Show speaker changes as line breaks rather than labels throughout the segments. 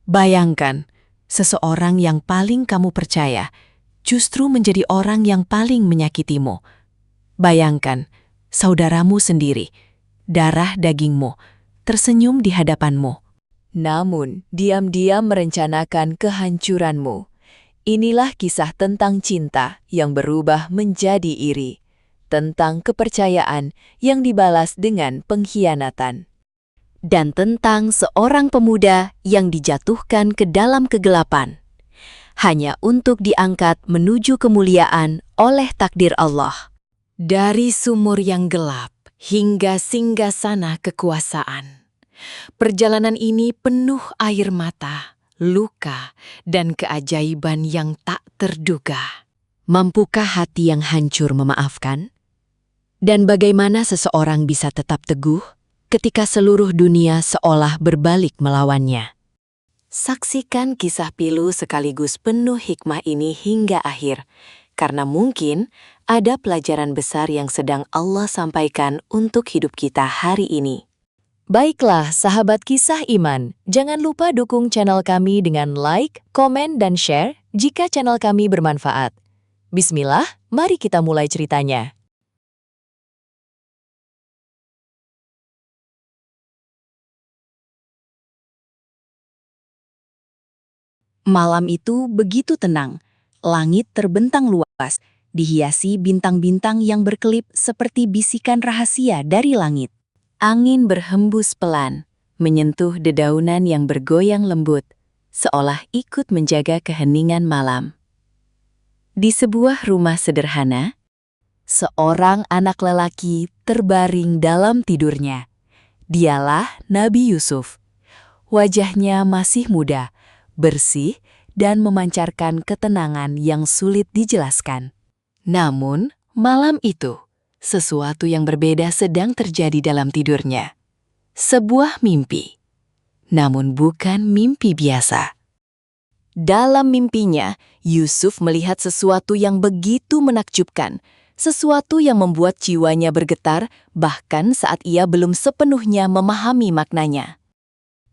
Bayangkan, seseorang yang paling kamu percaya justru menjadi orang yang paling menyakitimu. Bayangkan, saudaramu sendiri, darah dagingmu, tersenyum di hadapanmu.
Namun, diam-diam merencanakan kehancuranmu. Inilah kisah tentang cinta yang berubah menjadi iri, tentang kepercayaan yang dibalas dengan pengkhianatan, dan tentang seorang pemuda yang dijatuhkan ke dalam kegelapan, hanya untuk diangkat menuju kemuliaan oleh takdir Allah. Dari sumur yang gelap hingga singgasana kekuasaan. Perjalanan ini penuh air mata, luka, dan keajaiban yang tak terduga. Mampukah hati yang hancur memaafkan? Dan bagaimana seseorang bisa tetap teguh ketika seluruh dunia seolah berbalik melawannya? Saksikan kisah pilu sekaligus penuh hikmah ini hingga akhir, karena mungkin ada pelajaran besar yang sedang Allah sampaikan untuk hidup kita hari ini. Baiklah, sahabat kisah iman, jangan lupa dukung channel kami dengan like, komen, dan share jika channel kami bermanfaat. Bismillah, mari kita mulai ceritanya. Malam itu begitu tenang, langit terbentang luas, dihiasi bintang-bintang yang berkelip seperti bisikan rahasia dari langit. Angin berhembus pelan, menyentuh dedaunan yang bergoyang lembut, seolah ikut menjaga keheningan malam. Di sebuah rumah sederhana, seorang anak lelaki terbaring dalam tidurnya. Dialah Nabi Yusuf. Wajahnya masih muda, bersih, dan memancarkan ketenangan yang sulit dijelaskan. Namun, malam itu, sesuatu yang berbeda sedang terjadi dalam tidurnya. Sebuah mimpi. Namun bukan mimpi biasa. Dalam mimpinya, Yusuf melihat sesuatu yang begitu menakjubkan, sesuatu yang membuat jiwanya bergetar bahkan saat ia belum sepenuhnya memahami maknanya.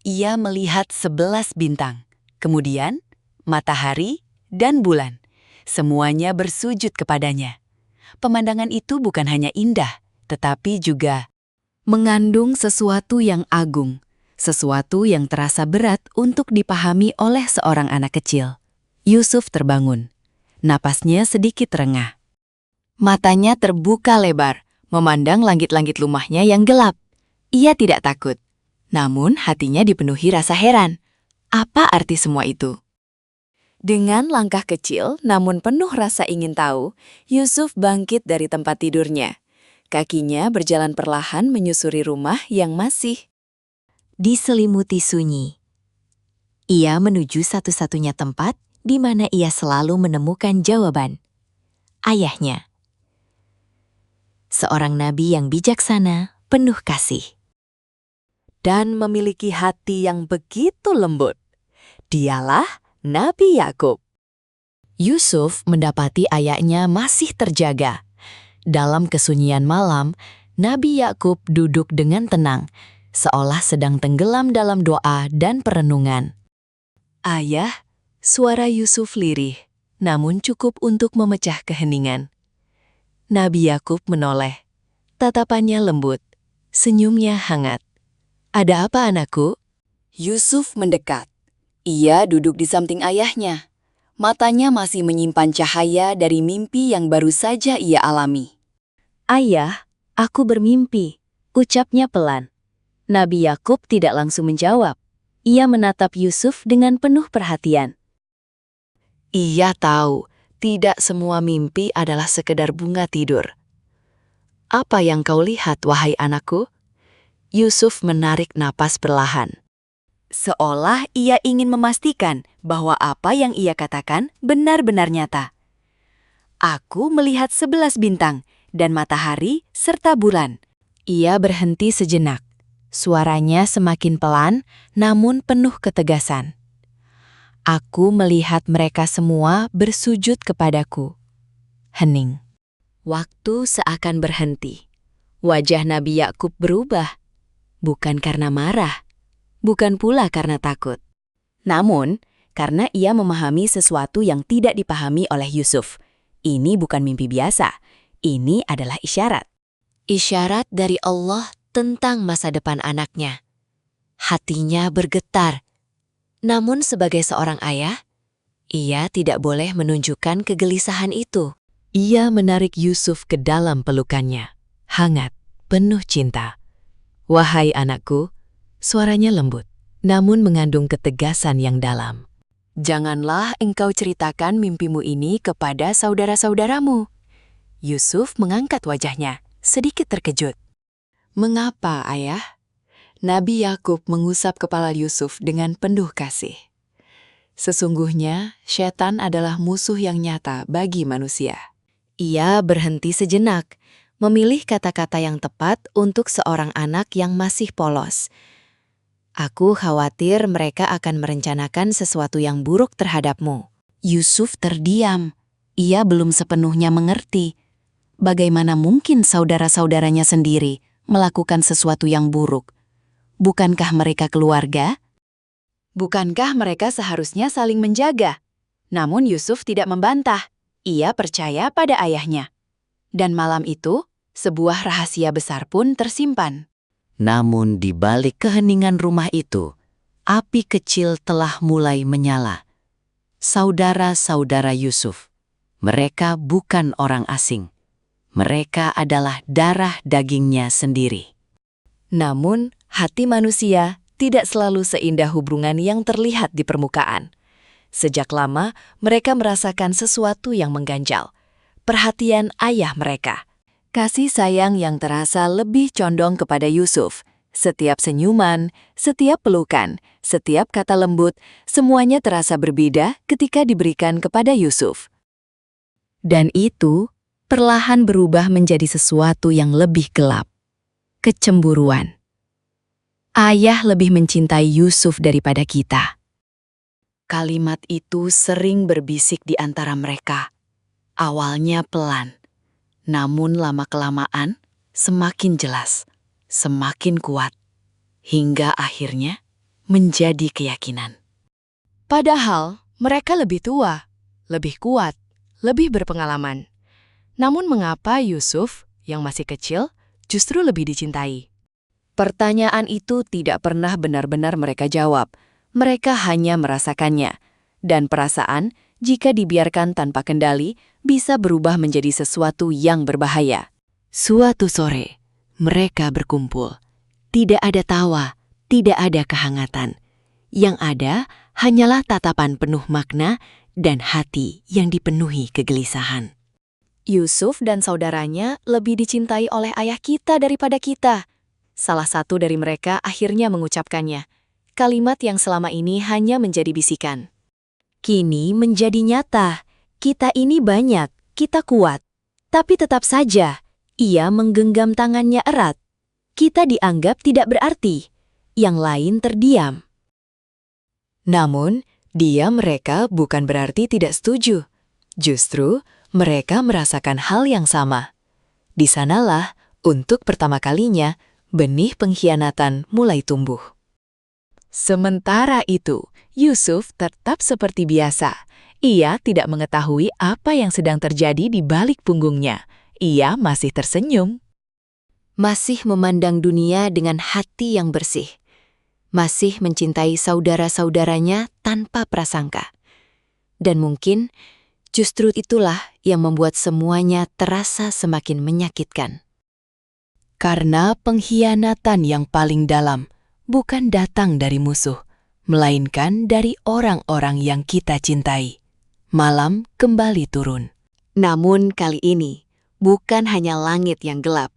Ia melihat 11 bintang, kemudian matahari dan bulan. Semuanya bersujud kepadanya. Pemandangan itu bukan hanya indah, tetapi juga mengandung sesuatu yang agung, sesuatu yang terasa berat untuk dipahami oleh seorang anak kecil. Yusuf terbangun. Napasnya sedikit rengah. Matanya terbuka lebar, memandang langit-langit rumahnya yang gelap. Ia tidak takut. Namun hatinya dipenuhi rasa heran. Apa arti semua itu? Dengan langkah kecil namun penuh rasa ingin tahu, Yusuf bangkit dari tempat tidurnya. Kakinya berjalan perlahan menyusuri rumah yang masih diselimuti sunyi. Ia menuju satu-satunya tempat di mana ia selalu menemukan jawaban. Ayahnya. Seorang nabi yang bijaksana, penuh kasih. Dan memiliki hati yang begitu lembut. Dialah Nabi Yakub. Yusuf mendapati ayahnya masih terjaga. Dalam kesunyian malam, Nabi Yakub duduk dengan tenang, seolah sedang tenggelam dalam doa dan perenungan. Ayah, suara Yusuf lirih, namun cukup untuk memecah keheningan. Nabi Yakub menoleh. Tatapannya lembut, senyumnya hangat. Ada apa anakku? Yusuf mendekat. Ia duduk di samping ayahnya. Matanya masih menyimpan cahaya dari mimpi yang baru saja ia alami. Ayah, aku bermimpi, ucapnya pelan. Nabi Yakub tidak langsung menjawab. Ia menatap Yusuf dengan penuh perhatian. Ia tahu, tidak semua mimpi adalah sekedar bunga tidur. Apa yang kau lihat, wahai anakku? Yusuf menarik napas perlahan. Seolah ia ingin memastikan bahwa apa yang ia katakan benar-benar nyata. Aku melihat 11 bintang dan matahari serta bulan. Ia berhenti sejenak. Suaranya semakin pelan namun penuh ketegasan. Aku melihat mereka semua bersujud kepadaku. Hening. Waktu seakan berhenti. Wajah Nabi Yakub berubah. Bukan karena marah. Bukan pula karena takut. Namun, karena ia memahami sesuatu yang tidak dipahami oleh Yusuf, ini bukan mimpi biasa, ini adalah isyarat. Isyarat dari Allah tentang masa depan anaknya. Hatinya bergetar. Namun sebagai seorang ayah, ia tidak boleh menunjukkan kegelisahan itu.
Ia menarik Yusuf ke dalam pelukannya, hangat, penuh cinta. "Wahai anakku," suaranya lembut, namun mengandung ketegasan yang dalam. "Janganlah engkau ceritakan mimpimu ini kepada saudara-saudaramu." Yusuf mengangkat wajahnya, sedikit terkejut. "Mengapa, ayah?" Nabi Yakub mengusap kepala Yusuf dengan penuh kasih. "Sesungguhnya, setan adalah musuh yang nyata bagi manusia."
Ia berhenti sejenak, memilih kata-kata yang tepat untuk seorang anak yang masih polos. "Aku khawatir mereka akan merencanakan sesuatu yang buruk terhadapmu." Yusuf terdiam. Ia belum sepenuhnya mengerti. Bagaimana mungkin saudara-saudaranya sendiri melakukan sesuatu yang buruk? Bukankah mereka keluarga? Bukankah mereka seharusnya saling menjaga? Namun Yusuf tidak membantah. Ia percaya pada ayahnya. Dan malam itu, sebuah rahasia besar pun tersimpan.
Namun di balik keheningan rumah itu, api kecil telah mulai menyala. Saudara-saudara Yusuf, mereka bukan orang asing. Mereka adalah darah dagingnya sendiri.
Namun, hati manusia tidak selalu seindah hubungan yang terlihat di permukaan. Sejak lama, mereka merasakan sesuatu yang mengganjal. Perhatian ayah mereka. Kasih sayang yang terasa lebih condong kepada Yusuf. Setiap senyuman, setiap pelukan, setiap kata lembut, semuanya terasa berbeda ketika diberikan kepada Yusuf. Dan itu perlahan berubah menjadi sesuatu yang lebih gelap. Kecemburuan. Ayah lebih mencintai Yusuf daripada kita. Kalimat itu sering berbisik di antara mereka. Awalnya pelan, namun lama-kelamaan semakin jelas, semakin kuat, hingga akhirnya menjadi keyakinan. Padahal mereka lebih tua, lebih kuat, lebih berpengalaman. Namun mengapa Yusuf, yang masih kecil, justru lebih dicintai? Pertanyaan itu tidak pernah benar-benar mereka jawab. Mereka hanya merasakannya. Dan perasaan, jika dibiarkan tanpa kendali, bisa berubah menjadi sesuatu yang berbahaya. Suatu sore, mereka berkumpul. Tidak ada tawa, tidak ada kehangatan. Yang ada hanyalah tatapan penuh makna dan hati yang dipenuhi kegelisahan. Yusuf dan saudaranya lebih dicintai oleh ayah kita daripada kita. Salah satu dari mereka akhirnya mengucapkannya. Kalimat yang selama ini hanya menjadi bisikan. Kini menjadi nyata. Kita ini banyak, kita kuat. Tapi tetap saja, ia menggenggam tangannya erat. Kita dianggap tidak berarti. Yang lain terdiam. Namun, diam mereka bukan berarti tidak setuju. Justru, mereka merasakan hal yang sama. Di sanalah, untuk pertama kalinya, benih pengkhianatan mulai tumbuh. Sementara itu, Yusuf tetap seperti biasa. Ia tidak mengetahui apa yang sedang terjadi di balik punggungnya. Ia masih tersenyum. Masih memandang dunia dengan hati yang bersih. Masih mencintai saudara-saudaranya tanpa prasangka. Dan mungkin justru itulah yang membuat semuanya terasa semakin menyakitkan. Karena pengkhianatan yang paling dalam bukan datang dari musuh, melainkan dari orang-orang yang kita cintai. Malam kembali turun. Namun kali ini, bukan hanya langit yang gelap.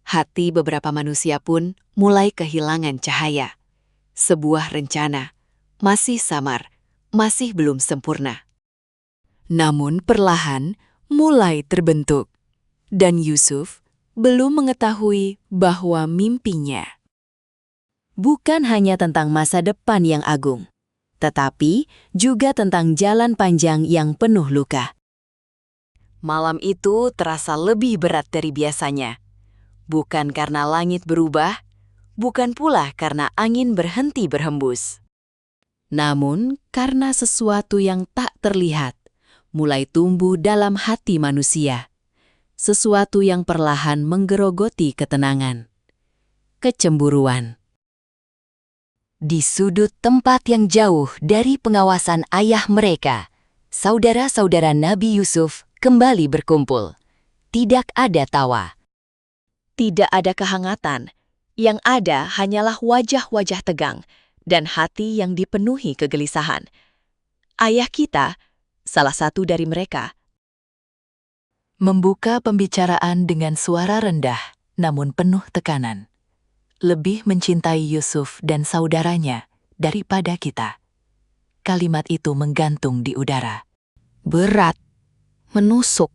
Hati beberapa manusia pun mulai kehilangan cahaya. Sebuah rencana, masih samar, masih belum sempurna. Namun perlahan mulai terbentuk. Dan Yusuf belum mengetahui bahwa mimpinya bukan hanya tentang masa depan yang agung, tetapi juga tentang jalan panjang yang penuh luka. Malam itu terasa lebih berat dari biasanya. Bukan karena langit berubah, bukan pula karena angin berhenti berhembus.
Namun, karena sesuatu yang tak terlihat, mulai tumbuh dalam hati manusia. Sesuatu yang perlahan menggerogoti ketenangan. Kecemburuan. Di sudut tempat yang jauh dari pengawasan ayah mereka, saudara-saudara Nabi Yusuf kembali berkumpul. Tidak ada tawa.
Tidak ada kehangatan. Yang ada hanyalah wajah-wajah tegang dan hati yang dipenuhi kegelisahan. Ayah kita, salah satu dari mereka, membuka pembicaraan dengan suara rendah namun penuh tekanan. Lebih mencintai Yusuf dan saudaranya daripada kita. Kalimat itu menggantung di udara.
Berat, menusuk.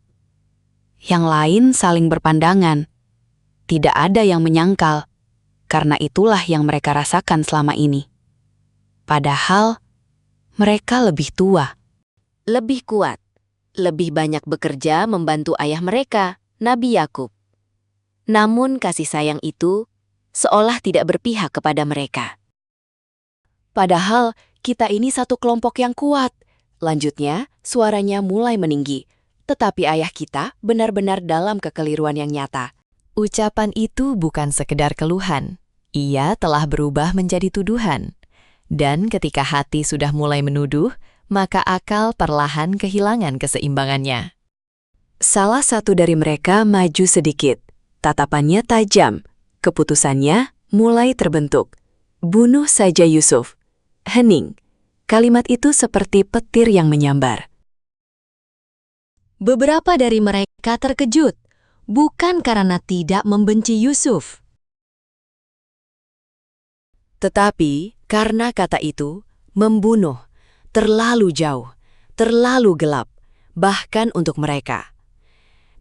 Yang lain saling berpandangan. Tidak ada yang menyangkal, karena itulah yang mereka rasakan selama ini. Padahal, mereka lebih tua.
Lebih kuat, lebih banyak bekerja membantu ayah mereka, Nabi Yakub. Namun kasih sayang itu seolah tidak berpihak kepada mereka.
Padahal kita ini satu kelompok yang kuat. Lanjutnya, suaranya mulai meninggi. Tetapi ayah kita benar-benar dalam kekeliruan yang nyata. Ucapan itu bukan sekedar keluhan. Ia telah berubah menjadi tuduhan. Dan ketika hati sudah mulai menuduh, maka akal perlahan kehilangan keseimbangannya. Salah satu dari mereka maju sedikit. Tatapannya tajam. Keputusannya mulai terbentuk. Bunuh saja Yusuf. Hening. Kalimat itu seperti petir yang menyambar.
Beberapa dari mereka terkejut, bukan karena tidak membenci Yusuf.
Tetapi karena kata itu, membunuh, terlalu jauh, terlalu gelap, bahkan untuk mereka.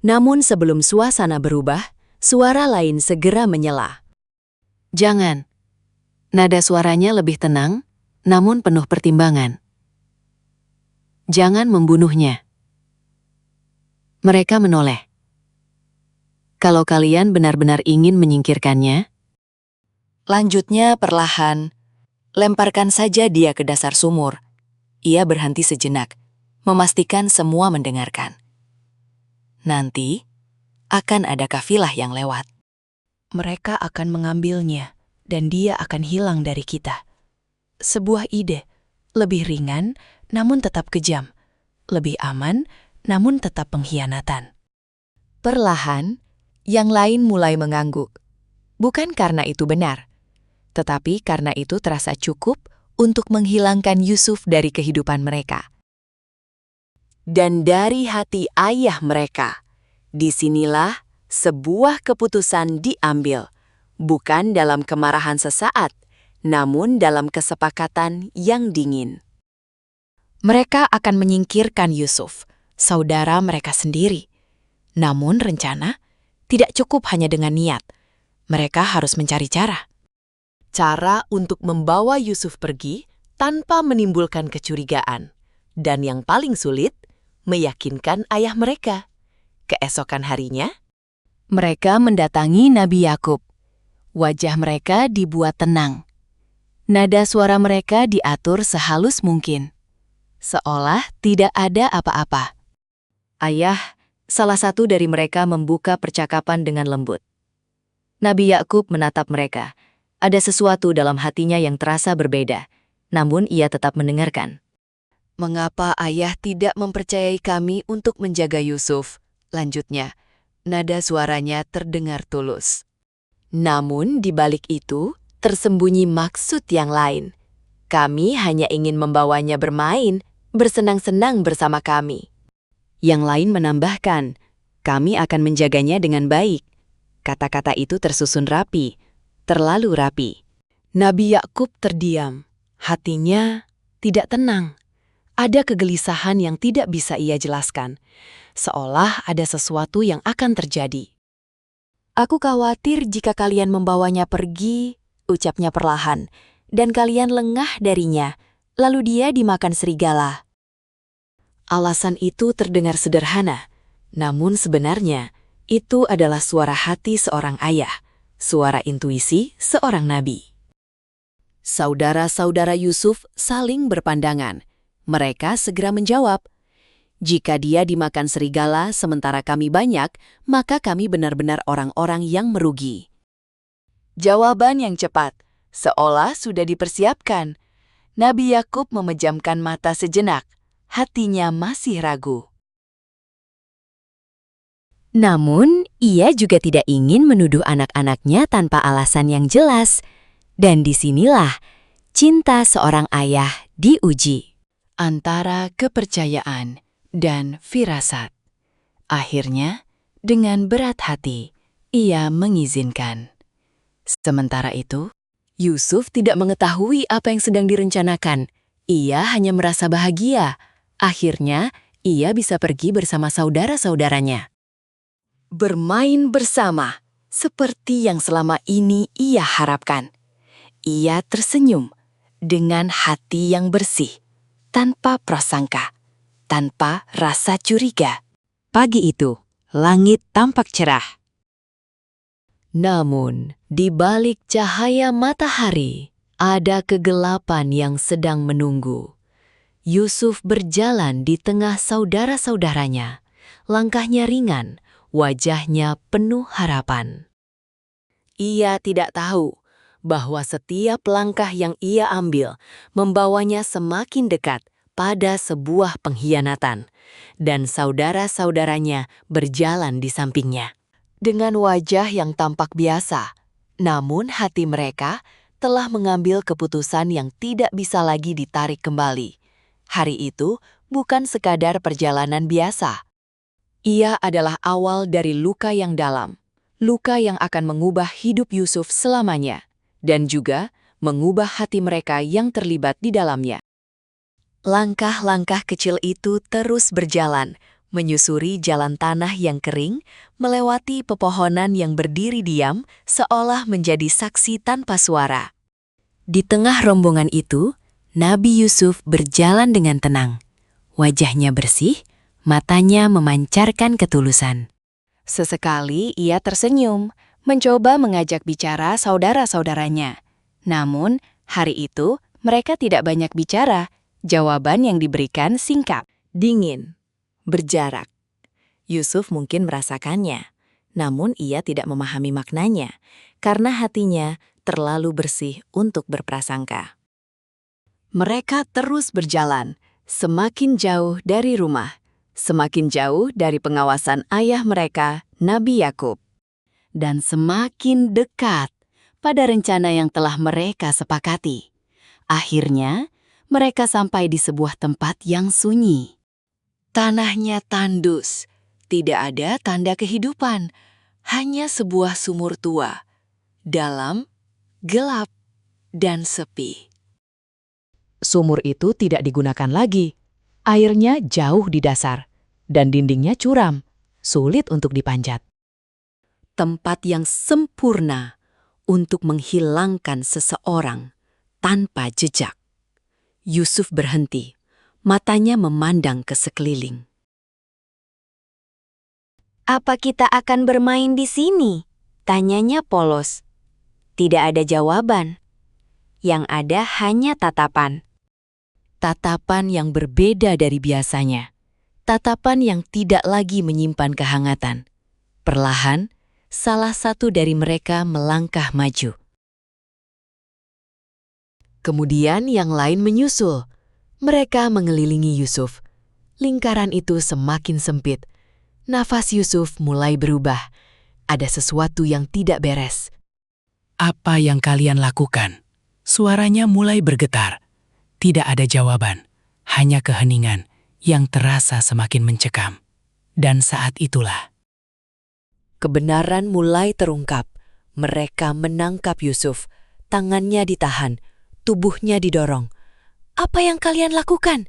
Namun sebelum suasana berubah, suara lain segera menyela. Jangan. Nada suaranya lebih tenang, namun penuh pertimbangan. Jangan membunuhnya. Mereka menoleh. Kalau kalian benar-benar ingin menyingkirkannya, lanjutnya perlahan, lemparkan saja dia ke dasar sumur. Ia berhenti sejenak, memastikan semua mendengarkan. Nanti, akan ada kafilah yang lewat. Mereka akan mengambilnya, dan dia akan hilang dari kita. Sebuah ide, lebih ringan, namun tetap kejam. Lebih aman, namun tetap pengkhianatan. Perlahan, yang lain mulai mengangguk. Bukan karena itu benar, tetapi karena itu terasa cukup untuk menghilangkan Yusuf dari kehidupan mereka. Dan dari hati ayah mereka, disinilah sebuah keputusan diambil, bukan dalam kemarahan sesaat, namun dalam kesepakatan yang dingin. Mereka akan menyingkirkan Yusuf, saudara mereka sendiri. Namun rencana tidak cukup hanya dengan niat. Mereka harus mencari cara. Cara untuk membawa Yusuf pergi tanpa menimbulkan kecurigaan. Dan yang paling sulit, meyakinkan ayah mereka. Keesokan harinya, mereka mendatangi Nabi Yakub. Wajah mereka dibuat tenang. Nada suara mereka diatur sehalus mungkin. Seolah tidak ada apa-apa. Ayah, salah satu dari mereka membuka percakapan dengan lembut. Nabi Yakub menatap mereka. Ada sesuatu dalam hatinya yang terasa berbeda, namun ia tetap mendengarkan. Mengapa ayah tidak mempercayai kami untuk menjaga Yusuf? Lanjutnya, nada suaranya terdengar tulus. Namun di balik itu, tersembunyi maksud yang lain. Kami hanya ingin membawanya bermain, bersenang-senang bersama kami. Yang lain menambahkan, kami akan menjaganya dengan baik. Kata-kata itu tersusun rapi, terlalu rapi. Nabi Yakub terdiam. Hatinya tidak tenang. Ada kegelisahan yang tidak bisa ia jelaskan. Seolah ada sesuatu yang akan terjadi. Aku khawatir jika kalian membawanya pergi, ucapnya perlahan, dan kalian lengah darinya, lalu dia dimakan serigala. Alasan itu terdengar sederhana, namun sebenarnya itu adalah suara hati seorang ayah, suara intuisi seorang nabi. Saudara-saudara Yusuf saling berpandangan. Mereka segera menjawab, "Jika dia dimakan serigala sementara kami banyak, maka kami benar-benar orang-orang yang merugi."
Jawaban yang cepat, seolah sudah dipersiapkan. Nabi Yakub memejamkan mata sejenak. Hatinya masih ragu.
Namun, ia juga tidak ingin menuduh anak-anaknya tanpa alasan yang jelas. Dan disinilah cinta seorang ayah diuji.
Antara kepercayaan dan firasat. Akhirnya, dengan berat hati, ia mengizinkan. Sementara itu, Yusuf tidak mengetahui apa yang sedang direncanakan. Ia hanya merasa bahagia. Akhirnya, ia bisa pergi bersama saudara-saudaranya. Bermain bersama, seperti yang selama ini ia harapkan. Ia tersenyum dengan hati yang bersih, tanpa prasangka, tanpa rasa curiga. Pagi itu, langit tampak cerah. Namun, di balik cahaya matahari, ada kegelapan yang sedang menunggu. Yusuf berjalan di tengah saudara-saudaranya. Langkahnya ringan, wajahnya penuh harapan. Ia tidak tahu bahwa setiap langkah yang ia ambil membawanya semakin dekat pada sebuah pengkhianatan, dan saudara-saudaranya berjalan di sampingnya. Dengan wajah yang tampak biasa, namun hati mereka telah mengambil keputusan yang tidak bisa lagi ditarik kembali. Hari itu bukan sekadar perjalanan biasa. Ia adalah awal dari luka yang dalam, luka yang akan mengubah hidup Yusuf selamanya, dan juga mengubah hati mereka yang terlibat di dalamnya. Langkah-langkah kecil itu terus berjalan, menyusuri jalan tanah yang kering, melewati pepohonan yang berdiri diam, seolah menjadi saksi tanpa suara. Di tengah rombongan itu, Nabi Yusuf berjalan dengan tenang. Wajahnya bersih, matanya memancarkan ketulusan. Sesekali ia tersenyum, mencoba mengajak bicara saudara-saudaranya. Namun, hari itu mereka tidak banyak bicara. Jawaban yang diberikan singkat, dingin, berjarak. Yusuf mungkin merasakannya, namun ia tidak memahami maknanya karena hatinya terlalu bersih untuk berprasangka. Mereka terus berjalan, semakin jauh dari rumah, semakin jauh dari pengawasan ayah mereka, Nabi Yakub, dan semakin dekat pada rencana yang telah mereka sepakati. Akhirnya, mereka sampai di sebuah tempat yang sunyi. Tanahnya tandus, tidak ada tanda kehidupan, hanya sebuah sumur tua, dalam, gelap, dan sepi. Sumur itu tidak digunakan lagi. Airnya jauh di dasar, dan dindingnya curam, sulit untuk dipanjat. Tempat yang sempurna untuk menghilangkan seseorang tanpa jejak. Yusuf berhenti, matanya memandang ke sekeliling.
"Apa kita akan bermain di sini?" tanyanya polos. Tidak ada jawaban. Yang ada hanya tatapan.
Tatapan yang berbeda dari biasanya. Tatapan yang tidak lagi menyimpan kehangatan. Perlahan, salah satu dari mereka melangkah maju. Kemudian yang lain menyusul. Mereka mengelilingi Yusuf. Lingkaran itu semakin sempit. Nafas Yusuf mulai berubah. Ada sesuatu yang tidak beres.
"Apa yang kalian lakukan?" Suaranya mulai bergetar. Tidak ada jawaban, hanya keheningan yang terasa semakin mencekam. Dan saat itulah
Kebenaran mulai terungkap. Mereka menangkap Yusuf. Tangannya ditahan, tubuhnya didorong. "Apa yang kalian lakukan?"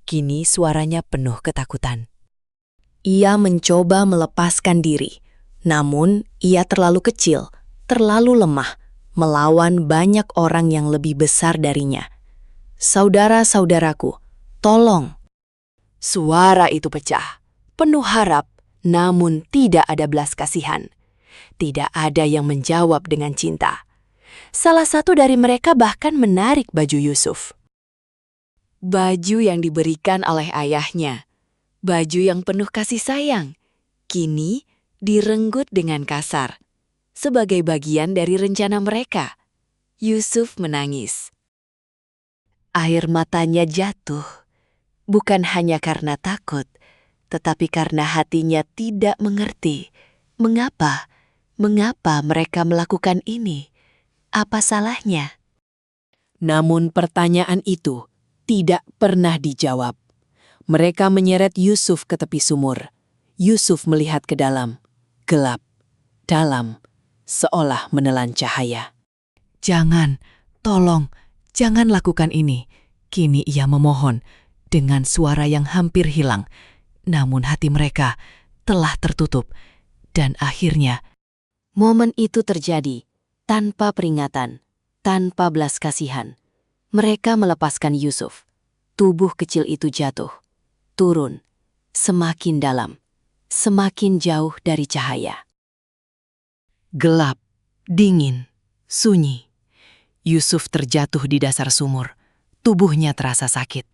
Kini suaranya penuh ketakutan. Ia mencoba melepaskan diri. Namun, ia terlalu kecil, terlalu lemah, melawan banyak orang yang lebih besar darinya. "Saudara-saudaraku, tolong!" Suara itu pecah, penuh harap, namun tidak ada belas kasihan. Tidak ada yang menjawab dengan cinta. Salah satu dari mereka bahkan menarik baju Yusuf. Baju yang diberikan oleh ayahnya, baju yang penuh kasih sayang, kini direnggut dengan kasar. Sebagai bagian dari rencana mereka, Yusuf menangis. Air matanya jatuh, bukan hanya karena takut, tetapi karena hatinya tidak mengerti mengapa mereka melakukan ini. Apa salahnya? Namun pertanyaan itu tidak pernah dijawab. Mereka menyeret Yusuf ke tepi sumur. Yusuf melihat ke dalam, gelap, dalam, seolah menelan cahaya. Jangan, tolong, jangan lakukan ini. Kini ia memohon dengan suara yang hampir hilang. Namun hati mereka telah tertutup. Dan akhirnya, momen itu terjadi tanpa peringatan, tanpa belas kasihan. Mereka melepaskan Yusuf. Tubuh kecil itu jatuh, turun, semakin dalam, semakin jauh dari cahaya. Gelap, dingin, sunyi. Yusuf terjatuh di dasar sumur. Tubuhnya terasa sakit.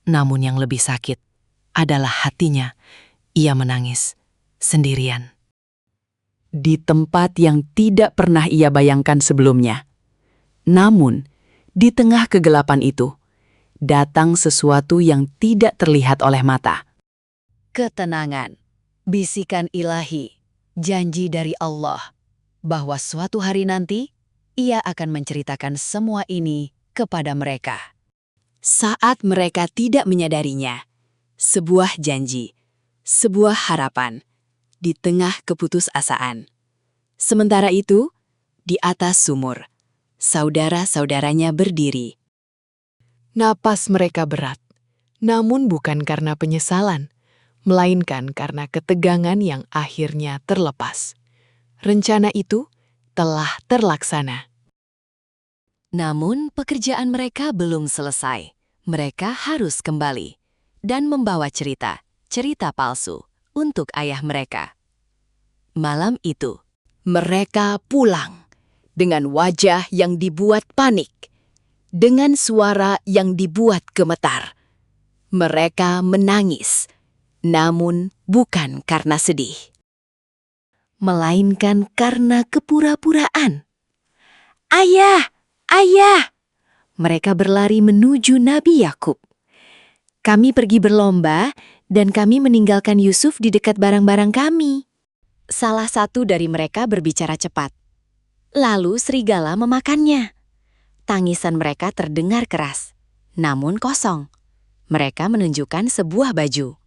Namun yang lebih sakit adalah hatinya. Ia menangis sendirian. Di tempat yang tidak pernah ia bayangkan sebelumnya. Namun, di tengah kegelapan itu, datang sesuatu yang tidak terlihat oleh mata. Ketenangan, bisikan ilahi, janji dari Allah, bahwa suatu hari nanti, ia akan menceritakan semua ini kepada mereka. Saat mereka tidak menyadarinya, sebuah janji, sebuah harapan, di tengah keputusasaan. Sementara itu, di atas sumur, saudara-saudaranya berdiri. Napas mereka berat, namun bukan karena penyesalan, melainkan karena ketegangan yang akhirnya terlepas. Rencana itu telah terlaksana. Namun pekerjaan mereka belum selesai. Mereka harus kembali dan membawa cerita palsu untuk ayah mereka. Malam itu, mereka pulang dengan wajah yang dibuat panik, dengan suara yang dibuat gemetar. Mereka menangis, namun bukan karena sedih, melainkan karena kepura-puraan. Ayah! Ayah! Mereka berlari menuju Nabi Yakub. Kami pergi berlomba dan kami meninggalkan Yusuf di dekat barang-barang kami. Salah satu dari mereka berbicara cepat. Lalu serigala memakannya. Tangisan mereka terdengar keras, namun kosong. Mereka menunjukkan sebuah baju.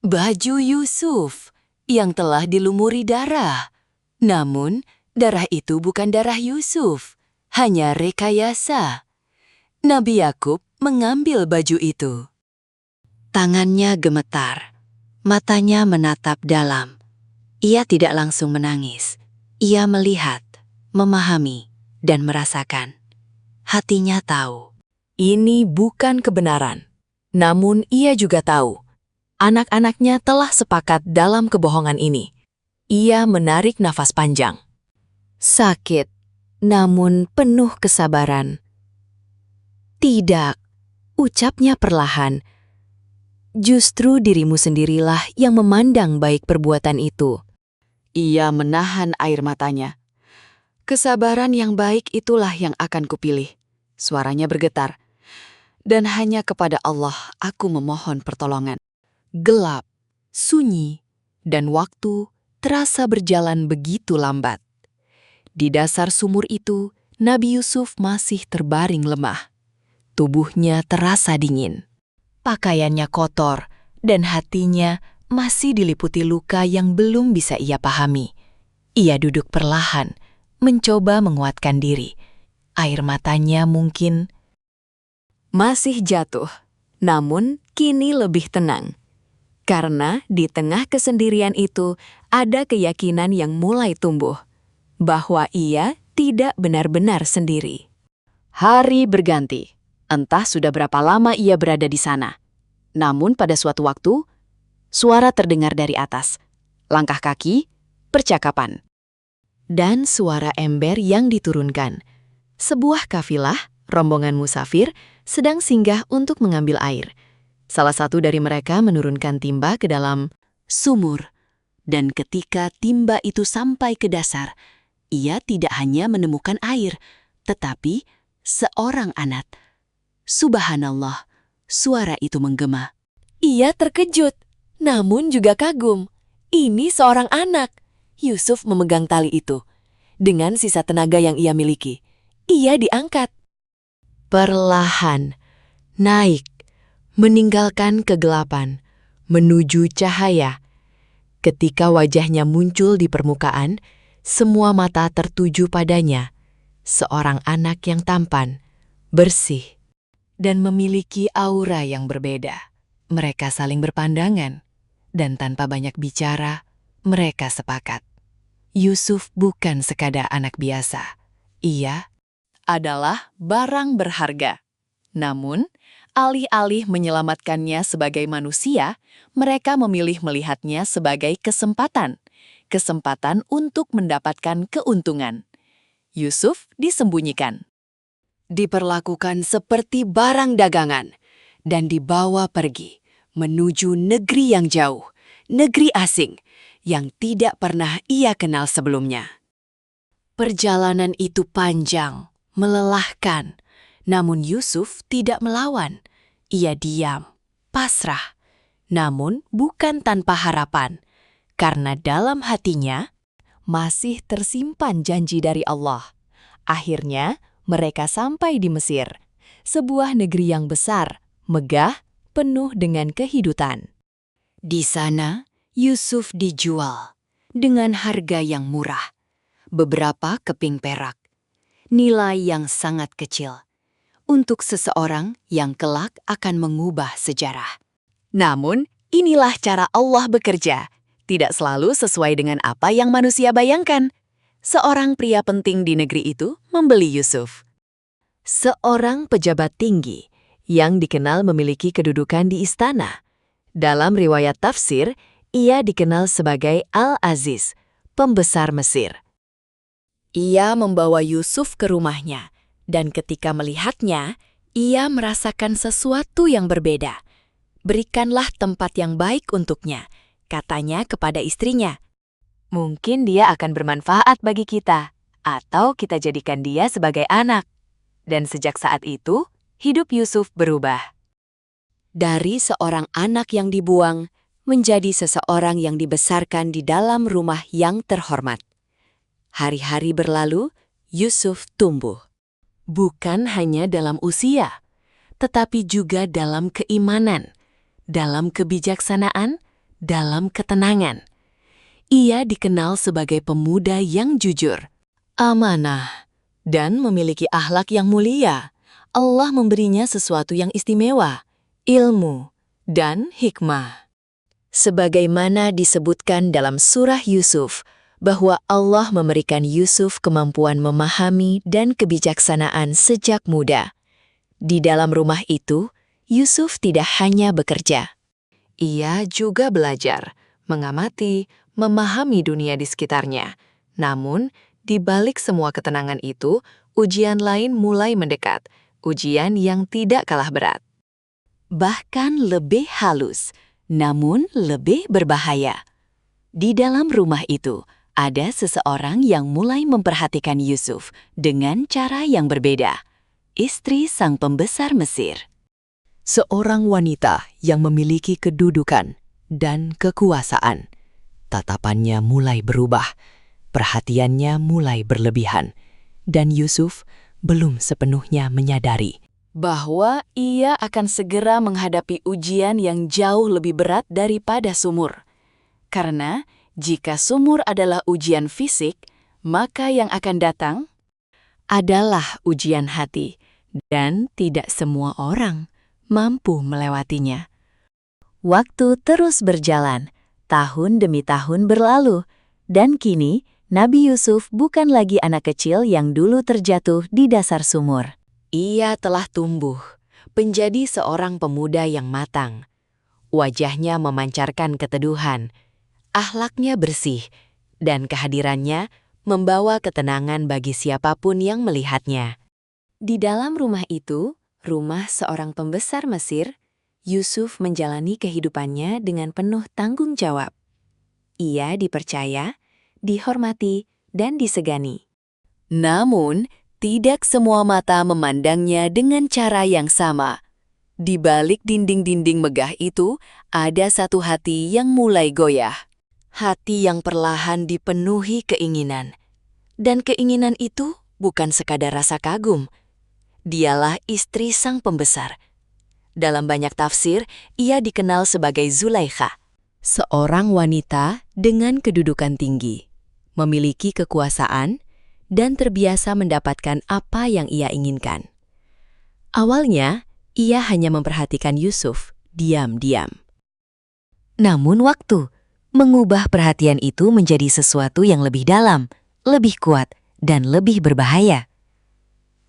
Baju Yusuf yang telah dilumuri darah. Namun, darah itu bukan darah Yusuf, hanya rekayasa. Nabi Yakub mengambil baju itu. Tangannya gemetar, matanya menatap dalam. Ia tidak langsung menangis. Ia melihat, memahami, dan merasakan. Hatinya tahu, ini bukan kebenaran. Namun ia juga tahu, anak-anaknya telah sepakat dalam kebohongan ini. Ia menarik nafas panjang. Sakit, namun penuh kesabaran. Tidak, ucapnya perlahan. Justru dirimu sendirilah yang memandang baik perbuatan itu. Ia menahan air matanya. Kesabaran yang baik itulah yang akan kupilih. Suaranya bergetar. Dan hanya kepada Allah aku memohon pertolongan. Gelap, sunyi, dan waktu terasa berjalan begitu lambat. Di dasar sumur itu, Nabi Yusuf masih terbaring lemah. Tubuhnya terasa dingin. Pakaiannya kotor, dan hatinya masih diliputi luka yang belum bisa ia pahami. Ia duduk perlahan, mencoba menguatkan diri. Air matanya mungkin masih jatuh, namun kini lebih tenang. Karena di tengah kesendirian itu ada keyakinan yang mulai tumbuh, bahwa ia tidak benar-benar sendiri. Hari berganti, entah sudah berapa lama ia berada di sana. Namun pada suatu waktu, suara terdengar dari atas, langkah kaki, percakapan, dan suara ember yang diturunkan. Sebuah kafilah, rombongan musafir, sedang singgah untuk mengambil air. Salah satu dari mereka menurunkan timba ke dalam
Sumur. Dan ketika timba itu sampai ke dasar, ia tidak hanya menemukan air, tetapi seorang anak. Subhanallah, suara itu menggema.
Ia terkejut, namun juga kagum. Ini seorang anak. Yusuf memegang tali itu. Dengan sisa tenaga yang ia miliki, ia diangkat. Perlahan, naik, meninggalkan kegelapan, menuju cahaya. Ketika wajahnya muncul di permukaan, semua mata tertuju padanya. Seorang anak yang tampan, bersih, dan memiliki aura yang berbeda. Mereka saling berpandangan, dan tanpa banyak bicara, mereka sepakat. Yusuf bukan sekadar anak biasa. Ia adalah barang berharga. Namun, alih-alih menyelamatkannya sebagai manusia, mereka memilih melihatnya sebagai kesempatan. Kesempatan untuk mendapatkan keuntungan. Yusuf disembunyikan. Diperlakukan seperti barang dagangan, dan dibawa pergi menuju negeri yang jauh, negeri asing, yang tidak pernah ia kenal sebelumnya. Perjalanan itu panjang, melelahkan, namun Yusuf tidak melawan. Ia diam, pasrah, namun bukan tanpa harapan, karena dalam hatinya masih tersimpan janji dari Allah. Akhirnya, mereka sampai di Mesir, sebuah negeri yang besar, megah, penuh dengan kehidupan. Di sana, Yusuf dijual dengan harga yang murah, beberapa keping perak, nilai yang sangat kecil, untuk seseorang yang kelak akan mengubah sejarah. Namun, inilah cara Allah bekerja, tidak selalu sesuai dengan apa yang manusia bayangkan. Seorang pria penting di negeri itu membeli Yusuf. Seorang pejabat tinggi yang dikenal memiliki kedudukan di istana. Dalam riwayat tafsir, ia dikenal sebagai Al-Aziz, pembesar Mesir. Ia membawa Yusuf ke rumahnya, dan ketika melihatnya, ia merasakan sesuatu yang berbeda. Berikanlah tempat yang baik untuknya, katanya kepada istrinya. Mungkin dia akan bermanfaat bagi kita, atau kita jadikan dia sebagai anak. Dan sejak saat itu, hidup Yusuf berubah. Dari seorang anak yang dibuang, menjadi seseorang yang dibesarkan di dalam rumah yang terhormat. Hari-hari berlalu, Yusuf tumbuh. Bukan hanya dalam usia, tetapi juga dalam keimanan, dalam kebijaksanaan, dalam ketenangan. Ia dikenal sebagai pemuda yang jujur, amanah, dan memiliki akhlak yang mulia. Allah memberinya sesuatu yang istimewa, ilmu, dan hikmah. Sebagaimana disebutkan dalam surah Yusuf, bahwa Allah memberikan Yusuf kemampuan memahami dan kebijaksanaan sejak muda. Di dalam rumah itu, Yusuf tidak hanya bekerja. Ia juga belajar, mengamati, memahami dunia di sekitarnya. Namun, di balik semua ketenangan itu, ujian lain mulai mendekat, ujian yang tidak kalah berat. Bahkan lebih halus, namun lebih berbahaya. Di dalam rumah itu, ada seseorang yang mulai memperhatikan Yusuf dengan cara yang berbeda. Istri sang pembesar Mesir. Seorang wanita yang memiliki kedudukan dan kekuasaan. Tatapannya mulai berubah, perhatiannya mulai berlebihan, dan Yusuf belum sepenuhnya menyadari bahwa ia akan segera menghadapi ujian yang jauh lebih berat daripada sumur. Karena jika sumur adalah ujian fisik, maka yang akan datang adalah ujian hati, dan tidak semua orang mampu melewatinya. Waktu terus berjalan, tahun demi tahun berlalu, dan kini Nabi Yusuf bukan lagi anak kecil yang dulu terjatuh di dasar sumur. Ia telah tumbuh, menjadi seorang pemuda yang matang. Wajahnya memancarkan keteduhan, akhlaknya bersih, dan kehadirannya membawa ketenangan bagi siapapun yang melihatnya.
Di dalam rumah itu, rumah seorang pembesar Mesir, Yusuf menjalani kehidupannya dengan penuh tanggung jawab. Ia dipercaya, dihormati, dan disegani. Namun, tidak semua mata memandangnya dengan cara yang sama. Di balik dinding-dinding megah itu, ada satu hati yang mulai goyah. Hati yang perlahan dipenuhi keinginan. Dan keinginan itu bukan sekadar rasa kagum. Dialah istri sang pembesar. Dalam banyak tafsir, ia dikenal sebagai Zulaikha, seorang wanita dengan kedudukan tinggi, memiliki kekuasaan, dan terbiasa mendapatkan apa yang ia inginkan. Awalnya, ia hanya memperhatikan Yusuf diam-diam. Namun waktu mengubah perhatian itu menjadi sesuatu yang lebih dalam, lebih kuat, dan lebih berbahaya.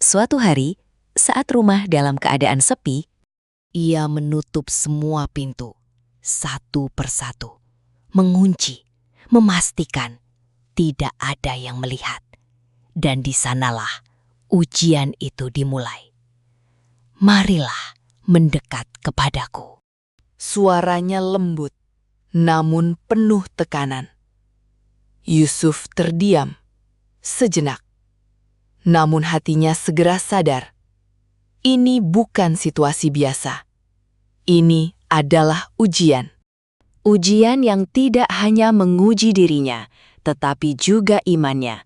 Suatu hari, saat rumah dalam keadaan sepi, ia menutup semua pintu, satu persatu, mengunci, memastikan tidak ada yang melihat. Dan di sanalah ujian itu dimulai. Marilah mendekat kepadaku. Suaranya lembut, namun penuh tekanan. Yusuf terdiam sejenak. Namun hatinya segera sadar. Ini bukan situasi biasa. Ini adalah ujian. Ujian yang tidak hanya menguji dirinya, tetapi juga imannya.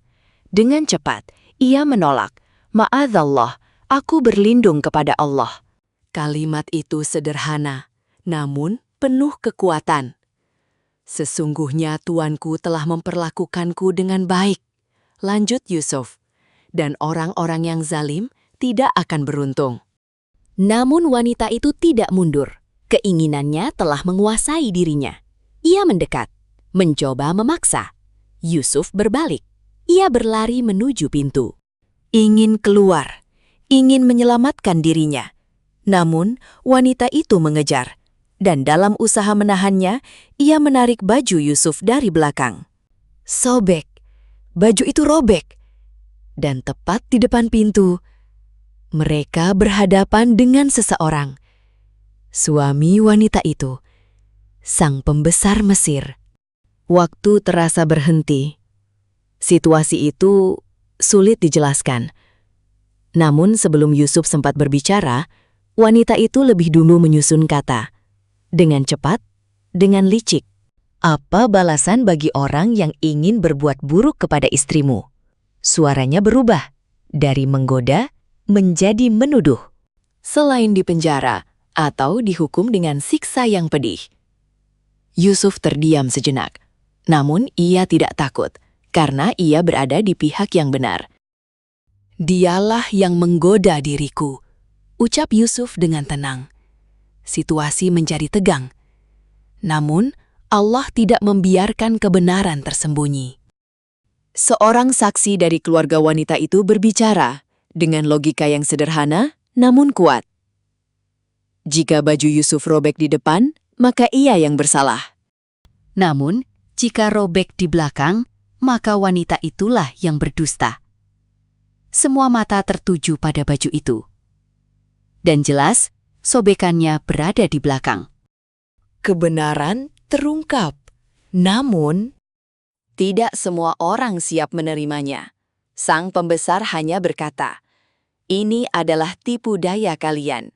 Dengan cepat, ia menolak, "Ma'adzallah, aku berlindung kepada Allah." Kalimat itu sederhana, namun penuh kekuatan. Sesungguhnya Tuanku telah memperlakukanku dengan baik, lanjut Yusuf, dan orang-orang yang zalim tidak akan beruntung. Namun wanita itu tidak mundur. Keinginannya telah menguasai dirinya. Ia mendekat, mencoba memaksa. Yusuf berbalik. Ia berlari menuju pintu. Ingin keluar, ingin menyelamatkan dirinya. Namun, wanita itu mengejar. Dan dalam usaha menahannya, ia menarik baju Yusuf dari belakang. Sobek. Baju itu robek. Dan tepat di depan pintu, mereka berhadapan dengan seseorang. Suami wanita itu, sang pembesar Mesir. Waktu terasa berhenti. Situasi itu sulit dijelaskan. Namun sebelum Yusuf sempat berbicara, wanita itu lebih dulu menyusun kata. Dengan cepat, dengan licik. Apa balasan bagi orang yang ingin berbuat buruk kepada istrimu? Suaranya berubah dari menggoda menjadi menuduh. Selain dipenjara atau dihukum dengan siksa yang pedih. Yusuf terdiam sejenak, namun ia tidak takut karena ia berada di pihak yang benar. Dialah yang menggoda diriku, ucap Yusuf dengan tenang. Situasi menjadi tegang. Namun, Allah tidak membiarkan kebenaran tersembunyi. Seorang saksi dari keluarga wanita itu berbicara dengan logika yang sederhana namun kuat. Jika baju Yusuf robek di depan, maka ia yang bersalah. Namun, jika robek di belakang, maka wanita itulah yang berdusta. Semua mata tertuju pada baju itu. Dan jelas, sobekannya berada di belakang. Kebenaran terungkap, namun tidak semua orang siap menerimanya. Sang pembesar hanya berkata, "Ini adalah tipu daya kalian."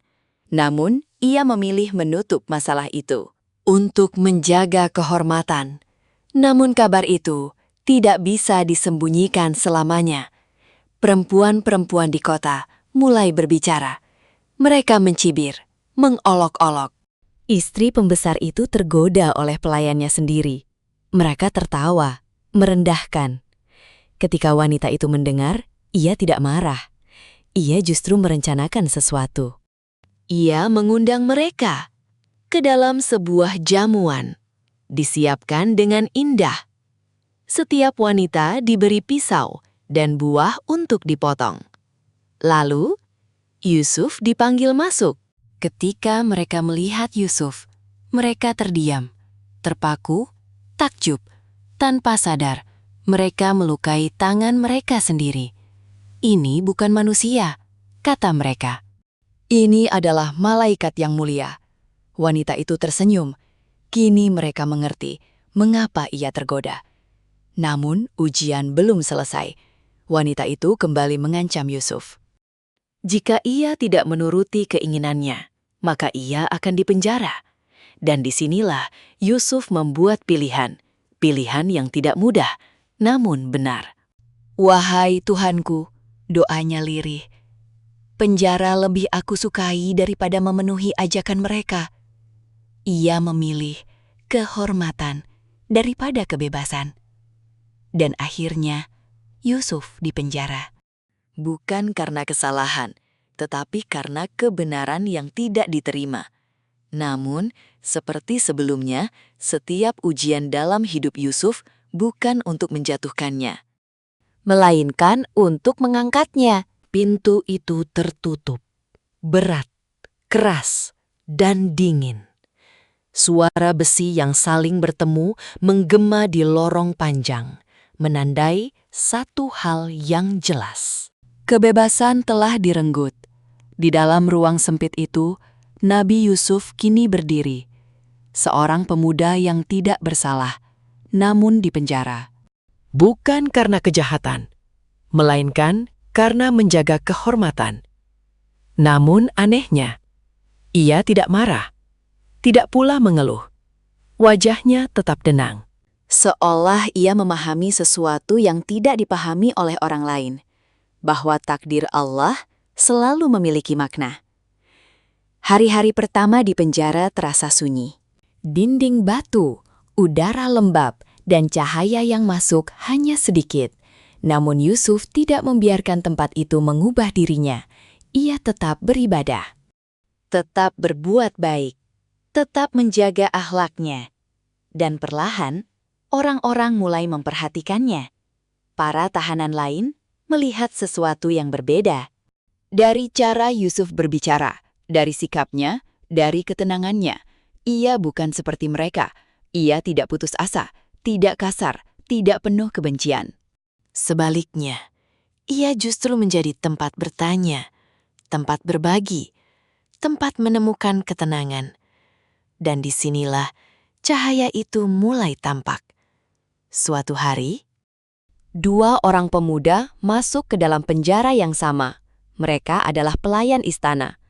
Namun, ia memilih menutup masalah itu untuk menjaga kehormatan. Namun kabar itu tidak bisa disembunyikan selamanya. Perempuan-perempuan di kota mulai berbicara. Mereka mencibir, mengolok-olok. Istri pembesar itu tergoda oleh pelayannya sendiri. Mereka tertawa, merendahkan. Ketika wanita itu mendengar, ia tidak marah. Ia justru merencanakan sesuatu. Ia mengundang mereka ke dalam sebuah jamuan, disiapkan dengan indah. Setiap wanita diberi pisau dan buah untuk dipotong. Lalu, Yusuf dipanggil masuk. Ketika mereka melihat Yusuf, mereka terdiam, terpaku, takjub, tanpa sadar. Mereka melukai tangan mereka sendiri. Ini bukan manusia,
kata mereka. Ini adalah malaikat yang mulia. Wanita itu tersenyum. Kini mereka mengerti mengapa ia tergoda. Namun ujian belum selesai. Wanita itu kembali mengancam Yusuf.
Jika ia tidak menuruti keinginannya, maka ia akan dipenjara. Dan disinilah Yusuf membuat pilihan yang tidak mudah, namun benar.
Wahai Tuhanku, doanya lirih. Penjara lebih aku sukai daripada memenuhi ajakan mereka. Ia memilih kehormatan daripada kebebasan. Dan akhirnya Yusuf dipenjara. Bukan karena kesalahan, tetapi karena kebenaran yang tidak diterima. Namun, seperti sebelumnya, setiap ujian dalam hidup Yusuf bukan untuk menjatuhkannya,
Melainkan untuk mengangkatnya.
Pintu itu tertutup, berat, keras, dan dingin. Suara besi yang saling bertemu menggema di lorong panjang, menandai satu hal yang jelas.
Kebebasan telah direnggut. Di dalam ruang sempit itu, Nabi Yusuf kini berdiri. Seorang pemuda yang tidak bersalah, namun dipenjara.
Bukan karena kejahatan, melainkan karena menjaga kehormatan. Namun anehnya, ia tidak marah, tidak pula mengeluh. Wajahnya tetap tenang.
Seolah ia memahami sesuatu yang tidak dipahami oleh orang lain, bahwa takdir Allah selalu memiliki makna. Hari-hari pertama di penjara terasa sunyi. Dinding batu, udara lembab, dan cahaya yang masuk hanya sedikit. Namun Yusuf tidak membiarkan tempat itu mengubah dirinya. Ia tetap beribadah, tetap berbuat baik, tetap menjaga akhlaknya. Dan perlahan, orang-orang mulai memperhatikannya. Para tahanan lain melihat sesuatu yang berbeda. Dari cara Yusuf berbicara, dari sikapnya, dari ketenangannya, ia bukan seperti mereka. Ia tidak putus asa, tidak kasar, tidak penuh kebencian.
Sebaliknya, ia justru menjadi tempat bertanya, tempat berbagi, tempat menemukan ketenangan. Dan disinilah cahaya itu mulai tampak. Suatu hari,
Dua orang pemuda masuk ke dalam penjara yang sama. Mereka adalah pelayan istana,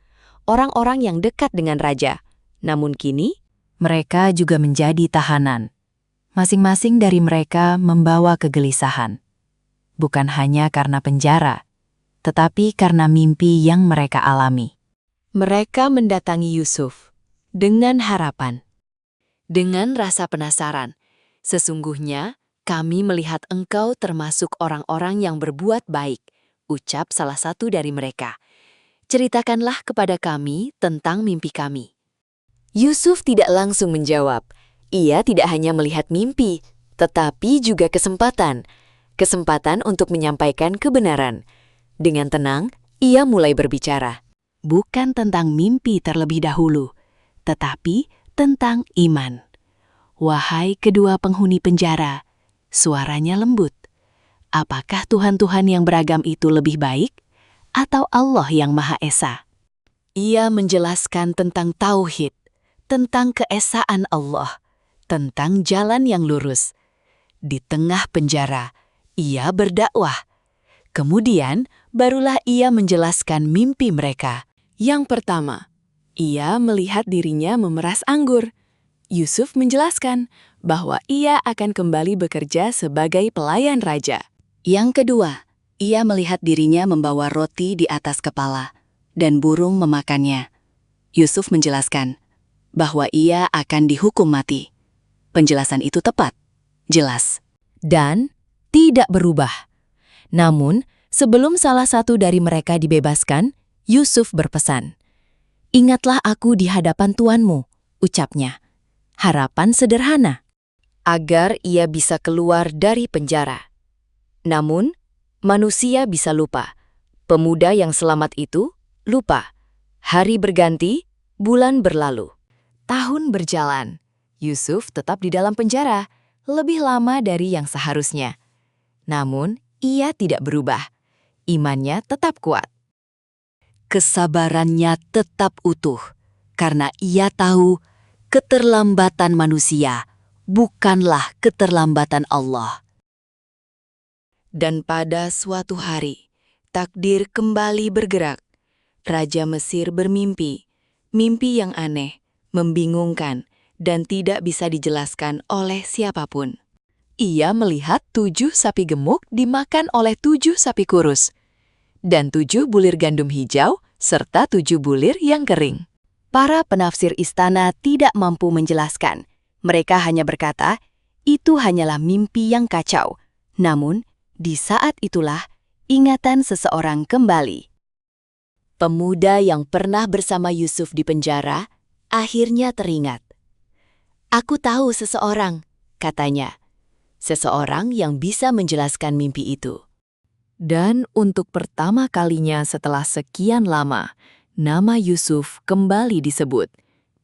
orang-orang yang dekat dengan raja. Namun kini,
Mereka juga menjadi tahanan. Masing-masing dari mereka membawa kegelisahan. Bukan hanya karena penjara, tetapi karena mimpi yang mereka alami.
mereka mendatangi Yusuf dengan harapan, dengan rasa penasaran. Sesungguhnya, kami melihat engkau termasuk orang-orang yang berbuat baik, ucap salah satu dari mereka. Ceritakanlah kepada kami tentang mimpi kami. Yusuf tidak langsung menjawab. Ia tidak hanya melihat mimpi, tetapi juga kesempatan. Kesempatan untuk menyampaikan kebenaran. Dengan tenang, ia mulai berbicara.
Bukan tentang mimpi terlebih dahulu, tetapi tentang iman. Wahai kedua penghuni penjara, suaranya lembut. Apakah Tuhan-Tuhan yang beragam itu lebih baik, atau Allah yang Maha Esa? Ia menjelaskan tentang tauhid, tentang keesaan Allah, tentang jalan yang lurus. Di tengah penjara, ia berdakwah. Kemudian, barulah ia menjelaskan mimpi mereka.
Yang pertama, ia melihat dirinya memeras anggur. Yusuf menjelaskan bahwa ia akan kembali bekerja sebagai pelayan raja.
Yang kedua, ia melihat dirinya membawa roti di atas kepala, dan burung memakannya. Yusuf menjelaskan bahwa ia akan dihukum mati. Penjelasan itu tepat, jelas,
Dan tidak berubah. Namun, sebelum salah satu dari mereka dibebaskan, Yusuf berpesan, "Ingatlah aku di hadapan Tuanmu," ucapnya. Harapan sederhana, agar ia bisa keluar dari penjara. Namun, manusia bisa lupa. Pemuda yang selamat itu lupa. Hari berganti, bulan berlalu. Tahun berjalan. Yusuf tetap di dalam penjara, lebih lama dari yang seharusnya. Namun, ia tidak berubah. Imannya tetap kuat.
kesabarannya tetap utuh karena ia tahu keterlambatan manusia bukanlah keterlambatan Allah.
Dan pada suatu hari, takdir kembali bergerak. Raja Mesir bermimpi, mimpi yang aneh, membingungkan, dan tidak bisa dijelaskan oleh siapapun. Ia melihat 7 sapi gemuk dimakan oleh 7 sapi kurus, dan 7 bulir gandum hijau, serta 7 bulir yang kering.
Para penafsir istana tidak mampu menjelaskan. Mereka hanya berkata, itu hanyalah mimpi yang kacau. Namun, di saat itulah ingatan seseorang kembali. Pemuda yang pernah bersama Yusuf di penjara akhirnya teringat. "Aku tahu seseorang," katanya. Seseorang yang bisa menjelaskan mimpi itu.
Dan untuk pertama kalinya setelah sekian lama, nama Yusuf kembali disebut.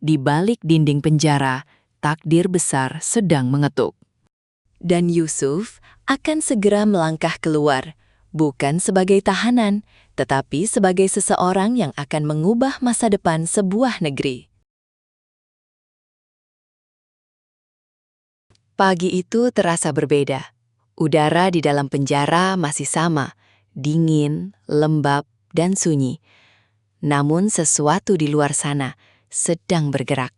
Di balik dinding penjara, takdir besar sedang mengetuk. Dan Yusuf akan segera melangkah keluar, bukan sebagai tahanan, tetapi sebagai seseorang yang akan mengubah masa depan sebuah negeri. Pagi itu terasa berbeda. Udara di dalam penjara masih sama, dingin, lembab, dan sunyi. Namun sesuatu di luar sana sedang bergerak.